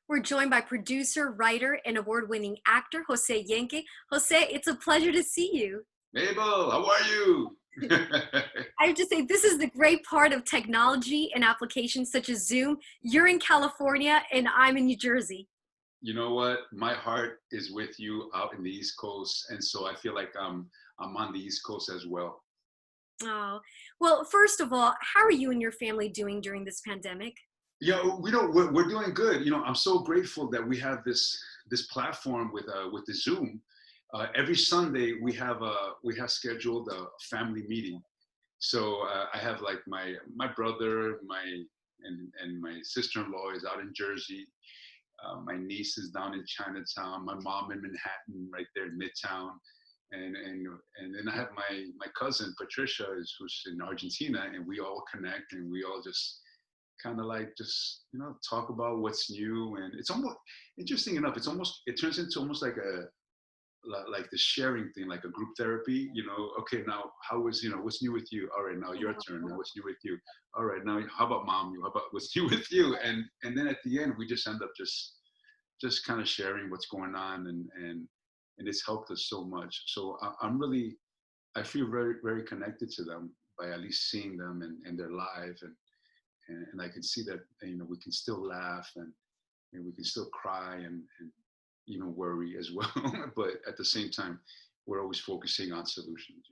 We're joined by producer, writer, and award-winning actor Jose Yenque. Jose, it's a pleasure to see you. Mabel, how are you? I have to say, this is the great part of technology and applications such as Zoom. You're in California and I'm in New Jersey. You know what? My heart is with you out in the East Coast, and so I feel like I'm on the East Coast as well. Oh, well, first of all, how are you and your family doing during this pandemic? Yeah, we're doing good. I'm so grateful that we have this platform with the Zoom. Every Sunday we have scheduled a family meeting. So I have like my brother, and my sister-in-law is out in Jersey. My niece is down in Chinatown. My mom in Manhattan, right there in Midtown, and then I have my cousin Patricia, who's in Argentina, and we all connect and we all just kind of like just talk about what's new. And it's almost interesting enough. It turns into almost like the sharing thing, like a group therapy. Okay, now what's new with you? All right, now your turn. Now what's new with you? All right, now how about mom? How about what's new with you? And then at the end we just end up just kind of sharing what's going on, and it's helped us so much. So I feel very, very connected to them by at least seeing them and their life, and I can see that we can still laugh, and we can still cry, and worry as well. But at the same time, we're always focusing on solutions.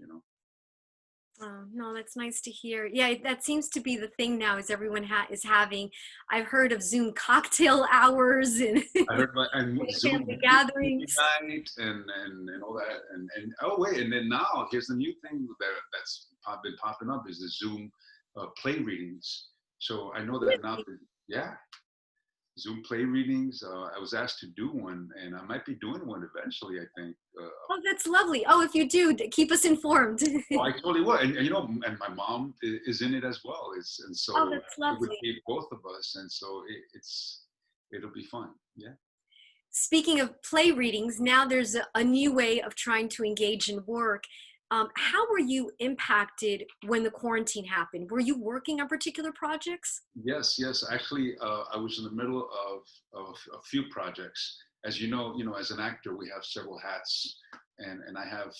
Oh, no, that's nice to hear. Yeah, that seems to be the thing now is everyone is having, I've heard of Zoom cocktail hours and I heard about and Zoom family movie gatherings. night and all that, and oh wait, and then now here's the new thing that's been popping up is the Zoom play readings. So I know that now. Yeah, Zoom play readings. I was asked to do one, and I might be doing one eventually, I think. Oh, that's lovely. Oh, if you do, keep us informed. Oh, I totally would. And my mom is in it as well. And Oh, so that's it would lovely. be both of us. And so it'll be fun. Yeah. Speaking of play readings, now there's a new way of trying to engage in work. How were you impacted when the quarantine happened? Were you working on particular projects? Yes, yes. Actually, I was in the middle of a few projects. As as an actor, we have several hats, and I have,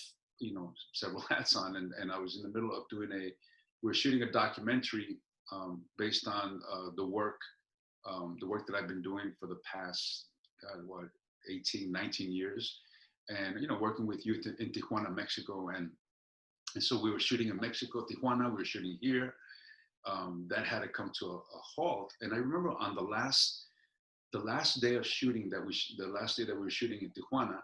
several hats on. And I was in the middle of we're shooting a documentary based on the work that I've been doing for the past, God, what, 18, 19 years. And, working with youth in Tijuana, Mexico. And so we were shooting in Mexico, Tijuana, we were shooting here. That had to come to a halt. And I remember on the last day of shooting the last day that we were shooting in Tijuana,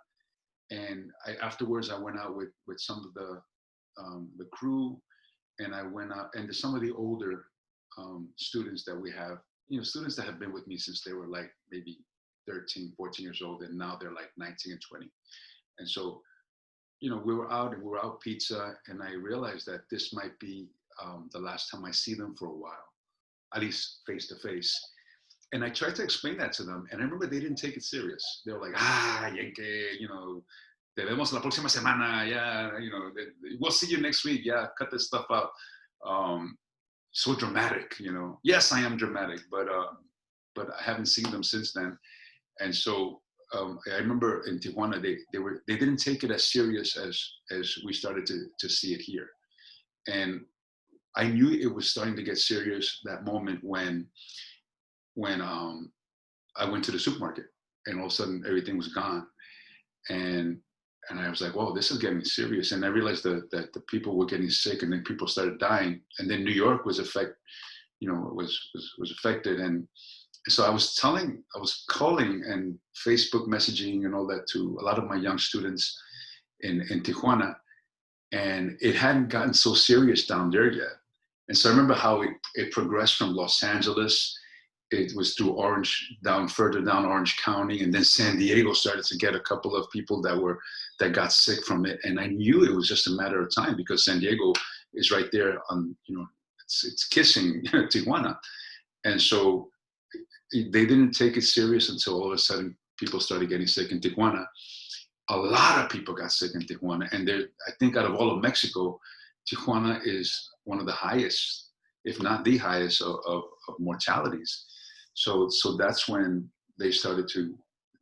and afterwards I went out with some of the crew, and I went out, and some of the older students that we have, students that have been with me since they were like maybe 13, 14 years old, and now they're like 19 and 20. And so, we were out and we were out pizza, and I realized that this might be the last time I see them for a while, at least face to face. And I tried to explain that to them, and I remember they didn't take it serious. They were like, Yenque, te vemos la próxima semana, yeah, we'll see you next week, yeah, cut this stuff out. So dramatic, Yes, I am dramatic, but I haven't seen them since then. And so I remember in Tijuana, they didn't take it as serious as we started to see it here. And I knew it was starting to get serious that moment when I went to the supermarket, and all of a sudden everything was gone, and I was like, "Whoa, this is getting serious." And I realized that the people were getting sick, and then people started dying, and then New York was affected, and so I was calling and Facebook messaging and all that to a lot of my young students in Tijuana, and it hadn't gotten so serious down there yet. And so I remember how it progressed from Los Angeles. It was through further down Orange County, and then San Diego started to get a couple of people that got sick from it. And I knew it was just a matter of time, because San Diego is right there on, it's kissing Tijuana. And so they didn't take it serious until all of a sudden people started getting sick in Tijuana. A lot of people got sick in Tijuana, and I think out of all of Mexico, Tijuana is one of the highest, if not the highest, of mortalities. So that's when they started to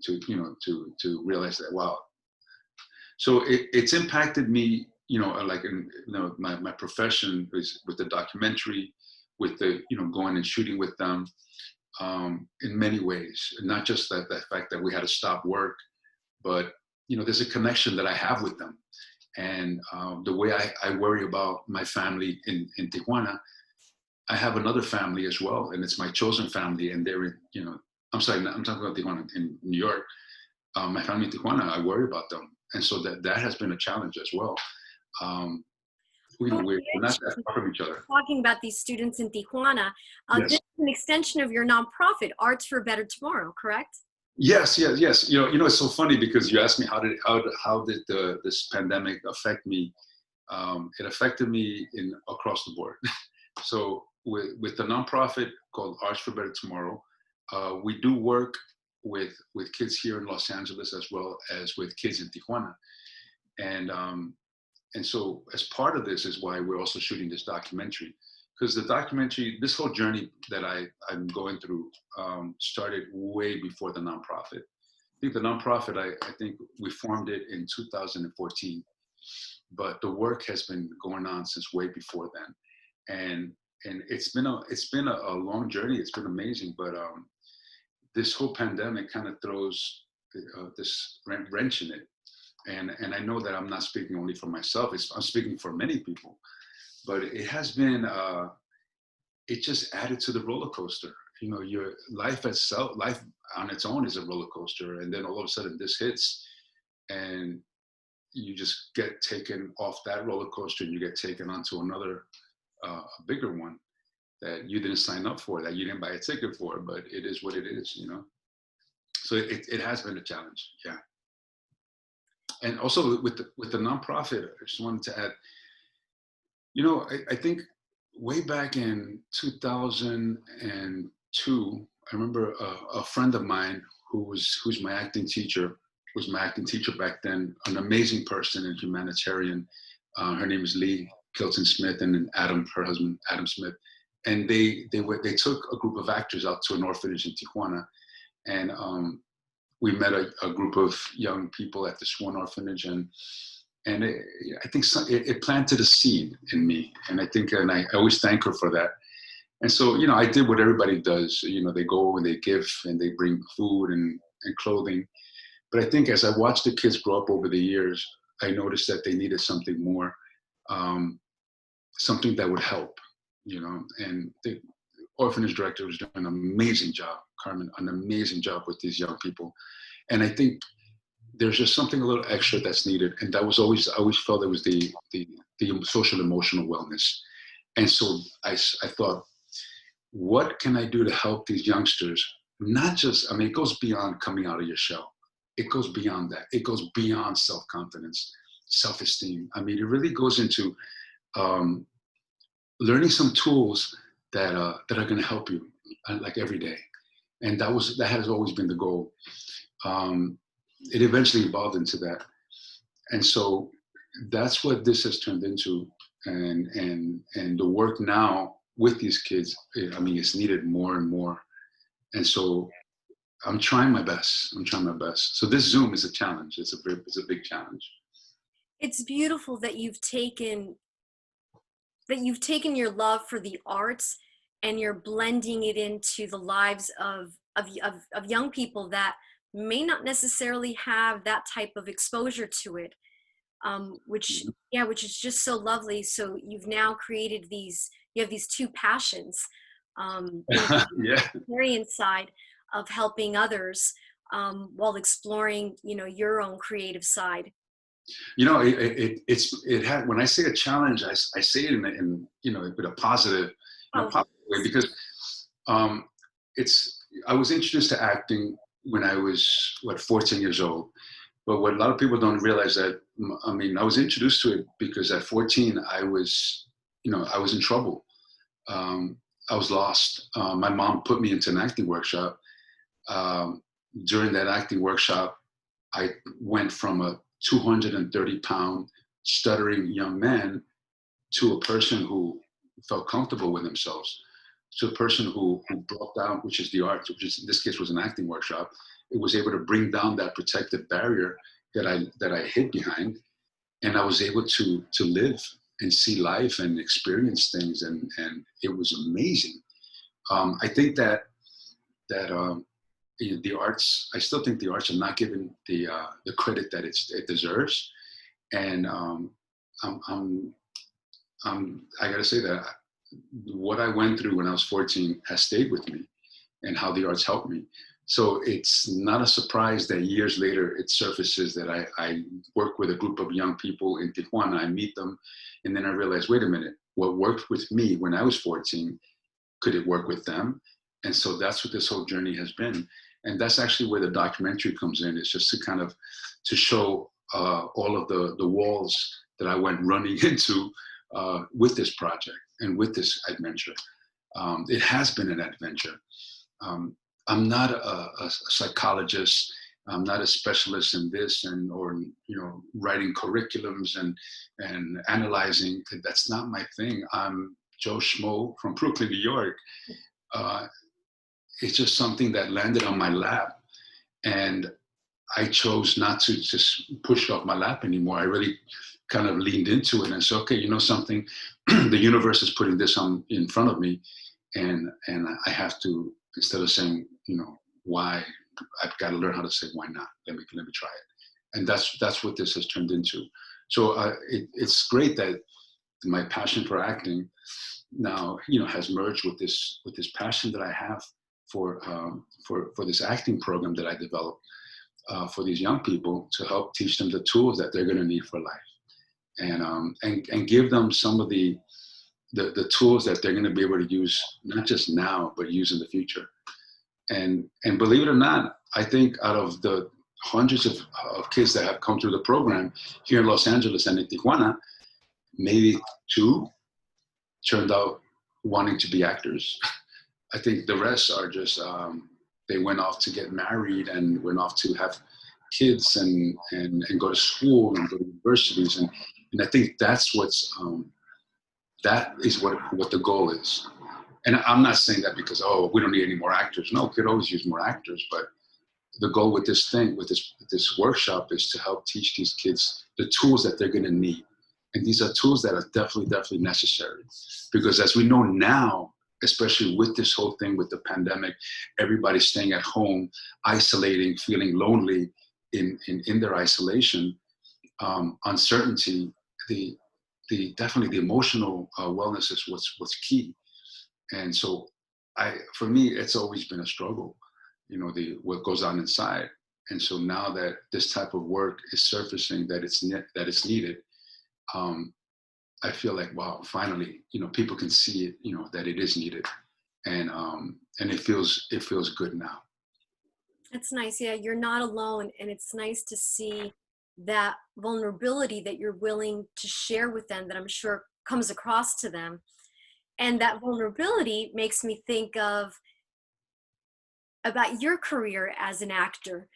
to realize that, wow. So it's impacted me, like in my profession is with the documentary, with the going and shooting with them, in many ways. Not just the fact that we had to stop work, but there's a connection that I have with them, and the way I worry about my family in Tijuana, I have another family as well, and it's my chosen family, and they're in, I'm sorry, I'm talking about Tijuana in New York. My family in Tijuana, I worry about them, and so that has been a challenge as well. Um, we're not that far from each other. Talking about these students in Tijuana, this Yes. is an extension of your nonprofit, Arts for a Better Tomorrow, correct? Yes, yes, yes. It's so funny because you asked me how did this pandemic affect me. It affected me across the board. So with the nonprofit called Arts for Better Tomorrow, we do work with kids here in Los Angeles as well as with kids in Tijuana, and so as part of this is why we're also shooting this documentary, because the documentary, this whole journey that I'm going through, started way before the nonprofit. I think the nonprofit, I think we formed it in 2014, but the work has been going on since way before then, and it's been a long journey. It's been amazing, but this whole pandemic kind of throws this wrench in it. And I know that I'm not speaking only for myself. I'm speaking for many people. But it has been, it just added to the roller coaster. Your life itself, life on its own is a roller coaster. And then all of a sudden this hits and you just get taken off that roller coaster and you get taken onto another, a bigger one that you didn't sign up for, that you didn't buy a ticket for, but it is what it is, So it has been a challenge, yeah. And also with the nonprofit, I just wanted to add, I think way back in 2002, I remember a friend of mine who's my acting teacher, was my acting teacher back then, an amazing person and humanitarian. Her name is Lee Kilton Smith, and then Adam, her husband, Adam Smith. And they took a group of actors out to an orphanage in Tijuana, and we met a group of young people at this one orphanage, and I think it planted a seed in me, and I always thank her for that. And so I did what everybody does. They go and they give and they bring food and clothing. But I think as I watched the kids grow up over the years, I noticed that they needed something more, something that would help. And the orphanage director was doing an amazing job, Carmen, an amazing job with these young people. And I think there's just something a little extra that's needed. And that was I always felt it was the social emotional wellness. And so I thought, what can I do to help these youngsters? Not just, it goes beyond coming out of your shell. It goes beyond that. It goes beyond self-confidence, self-esteem. It really goes into learning some tools that are going to help you like every day. And that has always been the goal. It eventually evolved into that. And so that's what this has turned into. And the work now with these kids, it's needed more and more. And so I'm trying my best. So this Zoom is a challenge. It's a big challenge. It's beautiful that you've taken your love for the arts and you're blending it into the lives of young people that may not necessarily have that type of exposure to it, which is just so lovely. So you've now created you have these two passions, the humanitarian side of helping others, while exploring, your own creative side. It had, when I say a challenge, I say it in with a positive way, because I was introduced to acting when I was 14 years old. But what a lot of people don't realize that, I was introduced to it because at 14, I was in trouble. I was lost. My mom put me into an acting workshop. During that acting workshop, I went from a 230-pound stuttering young man to a person who felt comfortable with themselves. So the person who brought down, which is the art, which is in this case was an acting workshop, it was able to bring down that protective barrier that I hid behind, and I was able to live and see life and experience things, and it was amazing. I think that the arts, I still think the arts are not given the credit that it deserves, and I got to say that what I went through when I was 14 has stayed with me, and how the arts helped me. So it's not a surprise that years later it surfaces that I work with a group of young people in Tijuana. I meet them, and then I realize, wait a minute, what worked with me when I was 14, could it work with them? And so that's what this whole journey has been. And that's actually where the documentary comes in. It's just to kind of to show all of the walls that I went running into with this project and with this adventure. It has been an adventure. I'm not a psychologist. I'm not a specialist in this or writing curriculums and analyzing. That's not my thing. I'm Joe Schmo from Brooklyn, New York. It's just something that landed on my lap, and I chose not to just push it off my lap anymore. I really kind of leaned into it and said, okay, you know something, the universe is putting this in front of me, and I have to, instead of saying, why, I've got to learn how to say why not. Let me try it, and that's what this has turned into. So it's great that my passion for acting now has merged with this passion that I have for this acting program that I developed for these young people, to help teach them the tools that they're going to need for life, and give them some of the tools that they're going to be able to use, not just now, but use in the future. And believe it or not, I think out of the hundreds of kids that have come through the program here in Los Angeles and in Tijuana, maybe 2 turned out wanting to be actors. I think the rest are just, they went off to get married and went off to have kids and go to school and go to universities. And I think that's that is what the goal is. And I'm not saying that because, we don't need any more actors. No, we could always use more actors. But the goal with this thing, with this workshop, is to help teach these kids the tools that they're going to need. And these are tools that are definitely necessary. Because as we know now, especially with this whole thing with the pandemic, everybody's staying at home, isolating, feeling lonely in their isolation, uncertainty, definitely the emotional wellness is what's key. And so for me, it's always been a struggle, what goes on inside. And so now that this type of work is surfacing, that it's needed, I feel like, wow, finally, people can see it, that it is needed, and it feels good now. It's nice. Yeah, you're not alone, and it's nice to see that vulnerability that you're willing to share with them, that I'm sure comes across to them. And that vulnerability makes me think about your career as an actor.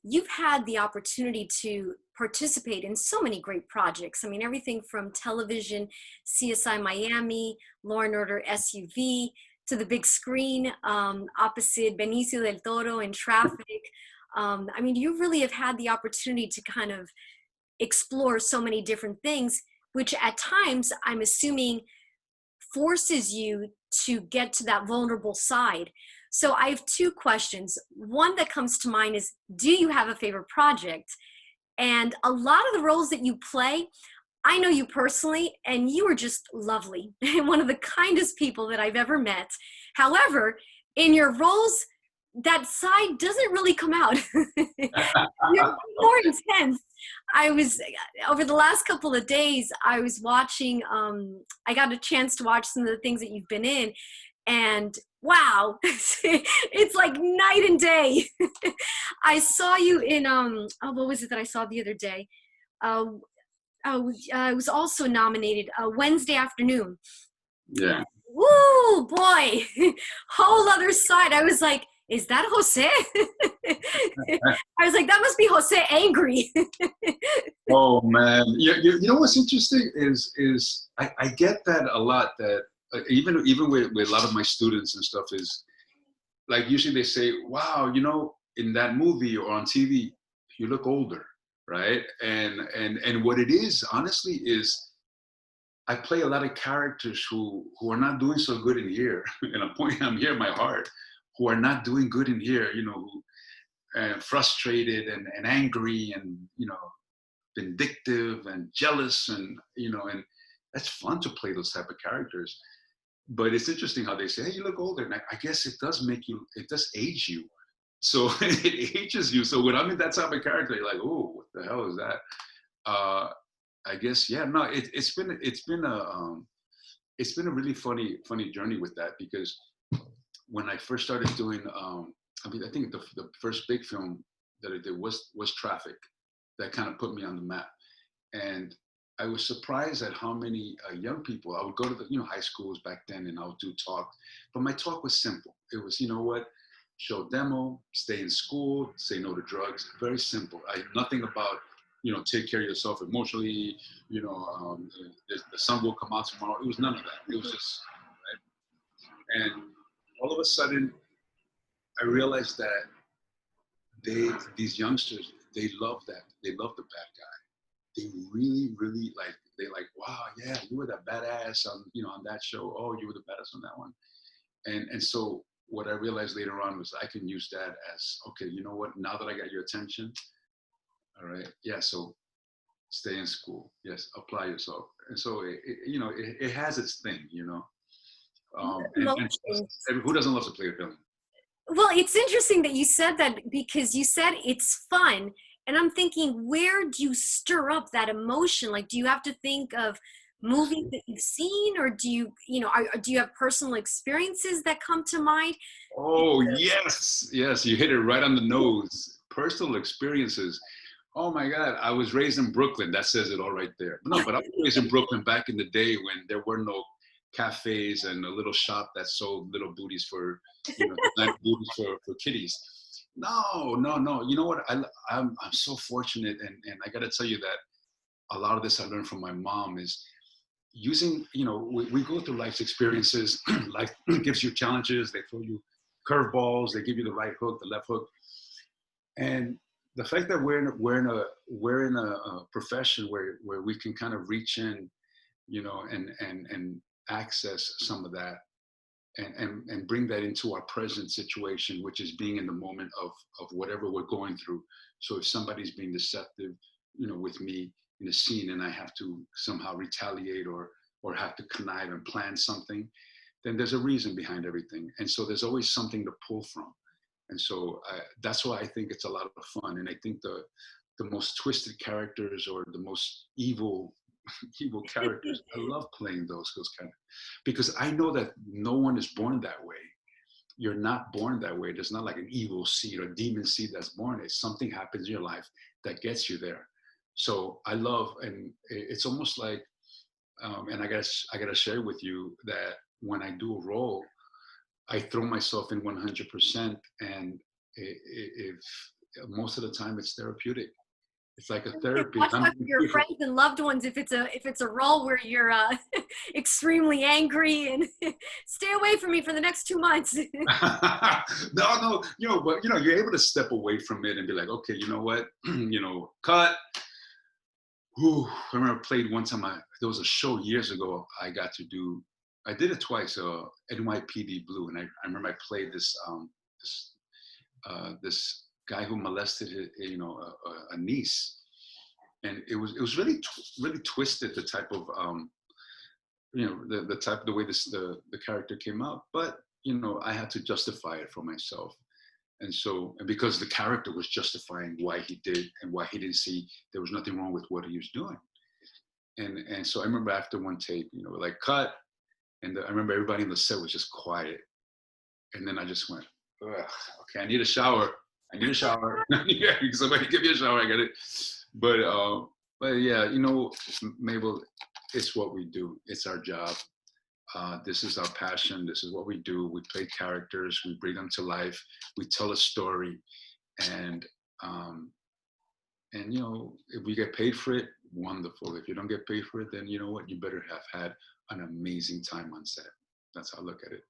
You've had the opportunity to participate in so many great projects. I mean, everything from television, CSI Miami, Law and Order SUV, to the big screen, opposite Benicio del Toro in Traffic. I mean, you really have had the opportunity to kind of explore so many different things, which at times, I'm assuming, forces you to get to that vulnerable side. So I have 2 questions. One that comes to mind is, do you have a favorite project? And a lot of the roles that you play, I know you personally, and you are just lovely and one of the kindest people that I've ever met. However, in your roles, that side doesn't really come out. You're more intense. Over the last couple of days, I was watching, I got a chance to watch some of the things that you've been in, and wow, it's like night and day. I saw you in, what was it that I saw the other day? I was also nominated Wednesday Afternoon. Yeah. Woo, boy, whole other side. I was like, is that Jose? I was like, that must be Jose angry. Oh man, you know what's interesting is I get that a lot, that even with a lot of my students and stuff is like usually they say, "Wow, you know, in that movie or on TV, you look older." Right. And what it is honestly is I play a lot of characters who are not doing so good in here, and I'm here in my heart, who are not doing good in here, you know, who frustrated and angry and vindictive and jealous, and and that's fun to play those type of characters. But it's interesting how they say, "Hey, you look older," and I guess it does make you, it does age you. So it ages you. So when I'm in that type of character, you're like, "Oh, what the hell is that?" Uh, I guess yeah. No, it's been a really funny journey with that, because when I first started doing, I mean, I think the first big film that I did was Traffic, that kind of put me on the map. And I was surprised at how many young people. I would go to the high schools back then, and I would do talk, but my talk was simple. It was, you know what, show demo, stay in school, say no to drugs. Very simple. Nothing about take care of yourself emotionally. The sun will come out tomorrow. It was none of that. It was just right. And all of a sudden, I realized that these youngsters, they love that. They love the bad guy. They really like, they like, wow, yeah, you were that badass on on that show. Oh, you were the badass on that one. And so what I realized later on was I can use that as, okay, you know what, now that I got your attention, all right, yeah, so stay in school, yes, apply yourself. And so it has its thing. And Emotions. who doesn't love to play a villain? Well, it's interesting that you said that, because you said it's fun. And I'm thinking, where do you stir up that emotion? Like, do you have to think of movies that you've seen, or do you have personal experiences that come to mind? Oh, yes, yes, you hit it right on the nose. Personal experiences. Oh my God, I was raised in Brooklyn. That says it all right there. No, but I was raised in Brooklyn back in the day when there were no cafes and a little shop that sold little booties for, designer booties for kiddies. No, no, no. You know what? I'm so fortunate, and I got to tell you that a lot of this I learned from my mom is using. We go through life's experiences. Life gives you challenges. They throw you curveballs. They give you the right hook, the left hook, and the fact that we're in a profession where we can kind of reach in, and access some of that, and bring that into our present situation, which is being in the moment of whatever we're going through. So if somebody's being deceptive, with me in a scene, and I have to somehow retaliate or have to connive and plan something, then there's a reason behind everything, and so there's always something to pull from. And so that's why I think it's a lot of fun. And I think the most twisted characters, or the most evil evil characters, I love playing those kind of, because I know that no one is born that way. You're not born that way. There's not like an evil seed or demon seed that's born. It's something happens in your life that gets you there. So I love, and it's almost like, and I gotta share with you that when I do a role, I throw myself in 100%, and if most of the time it's therapeutic. It's like a therapy. Watch out for your friends and loved ones if it's a role where you're extremely angry, and stay away from me for the next 2 months. No, no, but you're able to step away from it and be like, okay, you know what, cut. Whew, I remember I played one time. There was a show years ago I got to do. I did it twice. NYPD Blue, and I remember I played this this guy who molested a niece, and it was really really twisted, the type of the way the character came out, but I had to justify it for myself. And because the character was justifying why he did and why he didn't see there was nothing wrong with what he was doing. And so I remember after one take, like cut, and I remember everybody in the set was just quiet. And then I just went, ugh, okay, I need a shower. I need a shower. Yeah, somebody give me a shower. I get it. But yeah, Mabel, it's what we do. It's our job. This is our passion. This is what we do. We play characters. We bring them to life. We tell a story, and if we get paid for it, wonderful. If you don't get paid for it, then you know what? You better have had an amazing time on set. That's how I look at it.